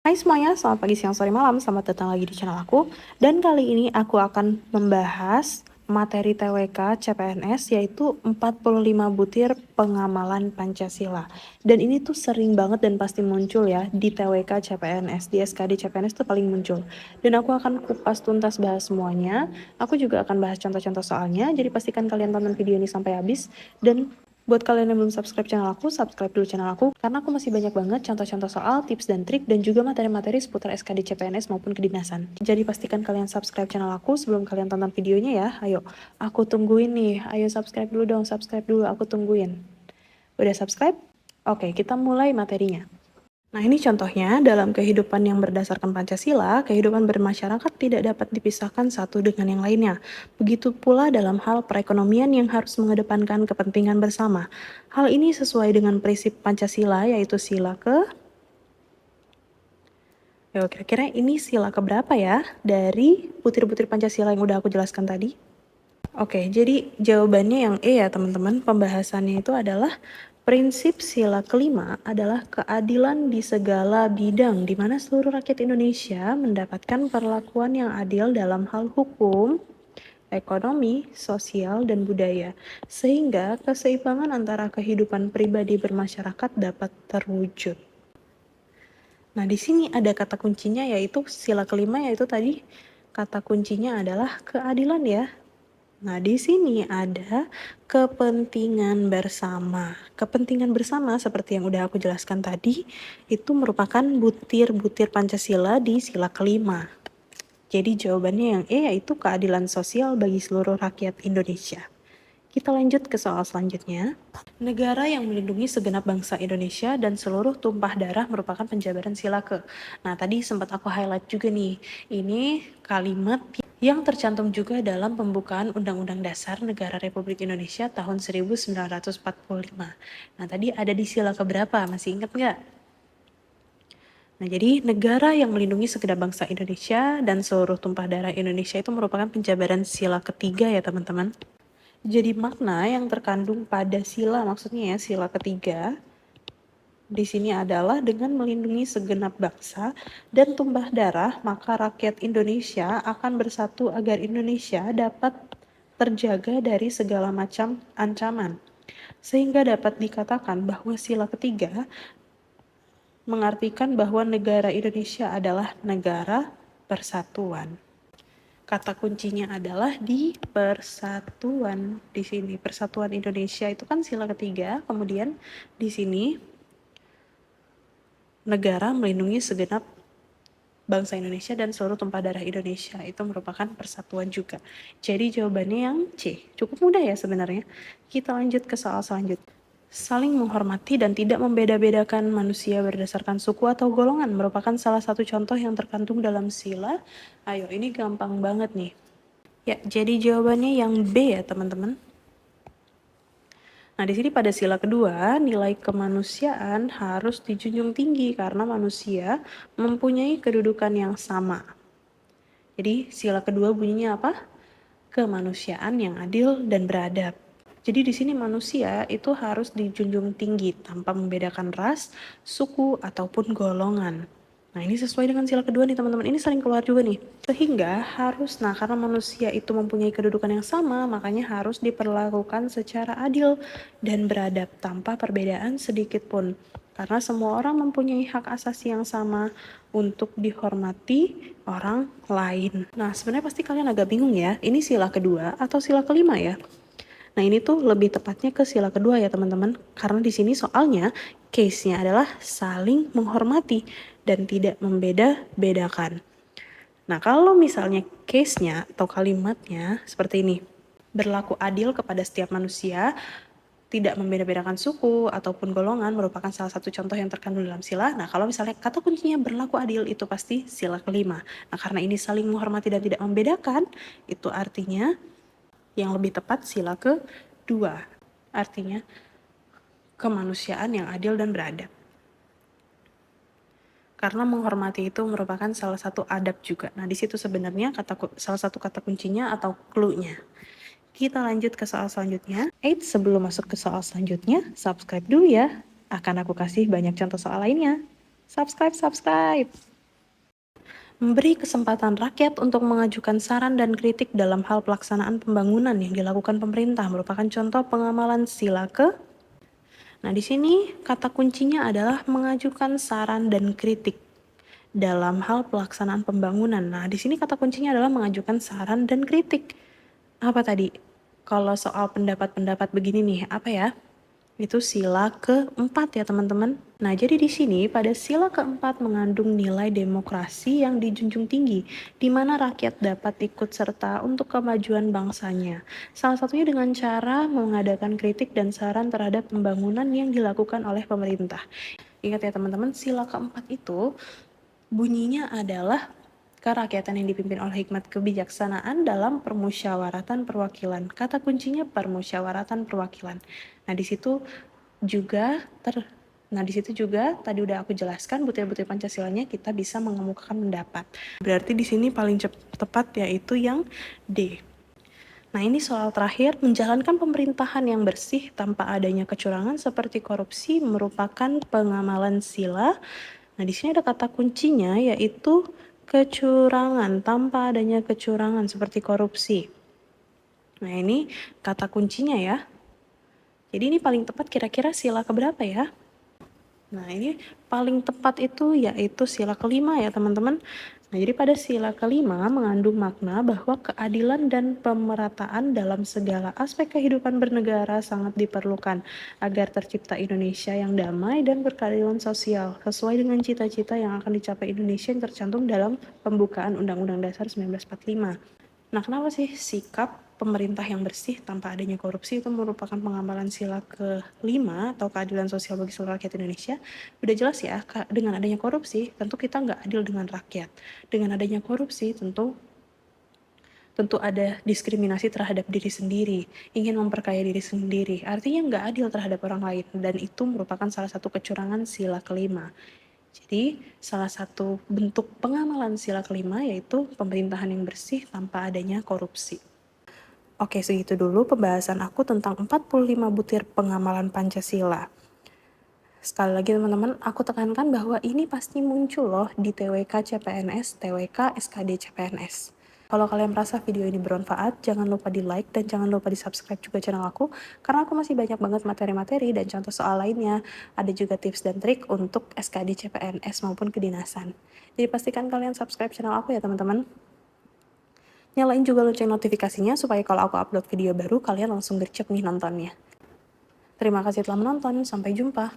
Hai semuanya, selamat pagi, siang, sore, malam. Selamat datang lagi di channel aku. Dan kali ini aku akan membahas materi TWK CPNS yaitu 45 butir pengamalan Pancasila. Dan ini tuh sering banget dan pasti muncul ya di TWK CPNS, di SKD CPNS tuh paling muncul. Dan aku akan kupas tuntas bahas semuanya. Aku juga akan bahas contoh-contoh soalnya, jadi pastikan kalian tonton video ini sampai habis. Dan buat kalian yang belum subscribe channel aku, subscribe dulu channel aku, karena aku masih banyak banget contoh-contoh soal, tips dan trik, dan juga materi-materi seputar SKD CPNS maupun kedinasan. Jadi pastikan kalian subscribe channel aku sebelum kalian tonton videonya ya. Ayo, aku tungguin nih. Ayo subscribe dulu dong, subscribe dulu, aku tungguin. Udah subscribe? Oke, kita mulai materinya. Nah, ini contohnya dalam kehidupan yang berdasarkan Pancasila, kehidupan bermasyarakat tidak dapat dipisahkan satu dengan yang lainnya. Begitu pula dalam hal perekonomian yang harus mengedepankan kepentingan bersama. Hal ini sesuai dengan prinsip Pancasila, yaitu sila ke... Yo, kira-kira ini sila keberapa ya dari butir-butir Pancasila yang udah aku jelaskan tadi? Oke, jadi jawabannya yang E ya teman-teman. Pembahasannya itu adalah prinsip sila kelima adalah keadilan di segala bidang, di mana seluruh rakyat Indonesia mendapatkan perlakuan yang adil dalam hal hukum, ekonomi, sosial, dan budaya, sehingga keseimbangan antara kehidupan pribadi bermasyarakat dapat terwujud. Nah, di sini ada kata kuncinya yaitu sila kelima, yaitu tadi kata kuncinya adalah keadilan ya. Nah, di sini ada kepentingan bersama. Kepentingan bersama seperti yang udah aku jelaskan tadi, itu merupakan butir-butir Pancasila di sila kelima. Jadi jawabannya yang E yaitu keadilan sosial bagi seluruh rakyat Indonesia. Kita lanjut ke soal selanjutnya. Negara yang melindungi segenap bangsa Indonesia dan seluruh tumpah darah merupakan penjabaran sila ke. Nah, tadi sempat aku highlight juga nih. Ini kalimat yang tercantum juga dalam pembukaan Undang-Undang Dasar Negara Republik Indonesia tahun 1945. Nah, tadi ada di sila keberapa? Masih ingat nggak? Nah, jadi negara yang melindungi segenap bangsa Indonesia dan seluruh tumpah darah Indonesia itu merupakan penjabaran sila ketiga ya teman-teman. Jadi makna yang terkandung pada sila, maksudnya ya sila ketiga, di sini adalah dengan melindungi segenap bangsa dan tumpah darah, maka rakyat Indonesia akan bersatu agar Indonesia dapat terjaga dari segala macam ancaman. Sehingga dapat dikatakan bahwa sila ketiga mengartikan bahwa negara Indonesia adalah negara persatuan. Kata kuncinya adalah di persatuan. Di sini persatuan Indonesia itu kan sila ketiga, kemudian di sini negara melindungi segenap bangsa Indonesia dan seluruh tumpah darah Indonesia, itu merupakan persatuan juga. Jadi jawabannya yang C. Cukup mudah ya sebenarnya. Kita lanjut ke soal selanjutnya. Saling menghormati dan tidak membeda-bedakan manusia berdasarkan suku atau golongan merupakan salah satu contoh yang terkandung dalam sila. Ayo, ini gampang banget nih. Ya, jadi jawabannya yang B ya teman-teman. Nah, di sini pada sila kedua, nilai kemanusiaan harus dijunjung tinggi karena manusia mempunyai kedudukan yang sama. Jadi, sila kedua bunyinya apa? Kemanusiaan yang adil dan beradab. Jadi di sini manusia itu harus dijunjung tinggi tanpa membedakan ras, suku, ataupun golongan. Nah, ini sesuai dengan sila kedua nih teman-teman, ini sering keluar juga nih. Sehingga harus, karena manusia itu mempunyai kedudukan yang sama, makanya harus diperlakukan secara adil dan beradab tanpa perbedaan sedikit pun. Karena semua orang mempunyai hak asasi yang sama untuk dihormati orang lain. Nah, sebenarnya pasti kalian agak bingung ya, ini sila kedua atau sila kelima ya? Nah, ini tuh lebih tepatnya ke sila kedua ya teman-teman, karena di sini soalnya case-nya adalah saling menghormati dan tidak membeda-bedakan. Nah, kalau misalnya case-nya atau kalimatnya seperti ini, berlaku adil kepada setiap manusia, tidak membeda-bedakan suku ataupun golongan merupakan salah satu contoh yang terkandung dalam sila. Nah, kalau misalnya kata kuncinya berlaku adil itu pasti sila kelima. Nah, karena ini saling menghormati dan tidak membedakan, itu artinya yang lebih tepat sila kedua, artinya kemanusiaan yang adil dan beradab. Karena menghormati itu merupakan salah satu adab juga. Nah, di situ sebenarnya salah satu kata kuncinya atau clue-nya. Kita lanjut ke soal selanjutnya. Sebelum masuk ke soal selanjutnya, subscribe dulu ya. Akan aku kasih banyak contoh soal lainnya. Subscribe. Memberi kesempatan rakyat untuk mengajukan saran dan kritik dalam hal pelaksanaan pembangunan yang dilakukan pemerintah merupakan contoh pengamalan sila ke. Nah, di sini kata kuncinya adalah mengajukan saran dan kritik dalam hal pelaksanaan pembangunan. Nah, di sini kata kuncinya adalah mengajukan saran dan kritik. Apa tadi? Kalau soal pendapat-pendapat begini nih, apa ya? Itu sila keempat ya teman-teman. Nah, jadi di sini pada sila keempat mengandung nilai demokrasi yang dijunjung tinggi, di mana rakyat dapat ikut serta untuk kemajuan bangsanya. Salah satunya dengan cara mengadakan kritik dan saran terhadap pembangunan yang dilakukan oleh pemerintah. Ingat ya teman-teman, sila keempat itu bunyinya adalah kerakyatan yang dipimpin oleh hikmat kebijaksanaan dalam permusyawaratan perwakilan. Kata kuncinya permusyawaratan perwakilan. Nah, di situ juga tadi udah aku jelaskan butir-butir Pancasilanya kita bisa mengemukakan pendapat. Berarti di sini paling tepat yaitu yang D. Nah, ini soal terakhir, menjalankan pemerintahan yang bersih tanpa adanya kecurangan seperti korupsi merupakan pengamalan sila. Nah, di sini ada kata kuncinya yaitu kecurangan, tanpa adanya kecurangan seperti korupsi. Nah, ini kata kuncinya ya. Jadi ini paling tepat kira-kira sila keberapa ya? Nah, ini paling tepat itu yaitu sila kelima ya teman-teman. Nah, jadi pada sila kelima mengandung makna bahwa keadilan dan pemerataan dalam segala aspek kehidupan bernegara sangat diperlukan agar tercipta Indonesia yang damai dan berkeadilan sosial sesuai dengan cita-cita yang akan dicapai Indonesia yang tercantum dalam pembukaan Undang-Undang Dasar 1945. Nah, kenapa sih sikap pemerintah yang bersih tanpa adanya korupsi itu merupakan pengamalan sila kelima atau keadilan sosial bagi seluruh rakyat Indonesia? Udah jelas ya, dengan adanya korupsi tentu kita nggak adil dengan rakyat. Dengan adanya korupsi tentu ada diskriminasi terhadap diri sendiri, ingin memperkaya diri sendiri, artinya nggak adil terhadap orang lain, dan itu merupakan salah satu kecurangan sila kelima. Jadi, salah satu bentuk pengamalan sila kelima yaitu pemerintahan yang bersih tanpa adanya korupsi. Oke, segitu dulu pembahasan aku tentang 45 butir pengamalan Pancasila. Sekali lagi teman-teman, aku tekankan bahwa ini pasti muncul loh di TWK CPNS, TWK SKD CPNS. Kalau kalian merasa video ini bermanfaat, jangan lupa di like dan jangan lupa di subscribe juga channel aku, karena aku masih banyak banget materi-materi dan contoh soal lainnya. Ada juga tips dan trik untuk SKD CPNS maupun kedinasan. Jadi pastikan kalian subscribe channel aku ya teman-teman. Nyalain juga lonceng notifikasinya supaya kalau aku upload video baru, kalian langsung gercep nih nontonnya. Terima kasih telah menonton, sampai jumpa.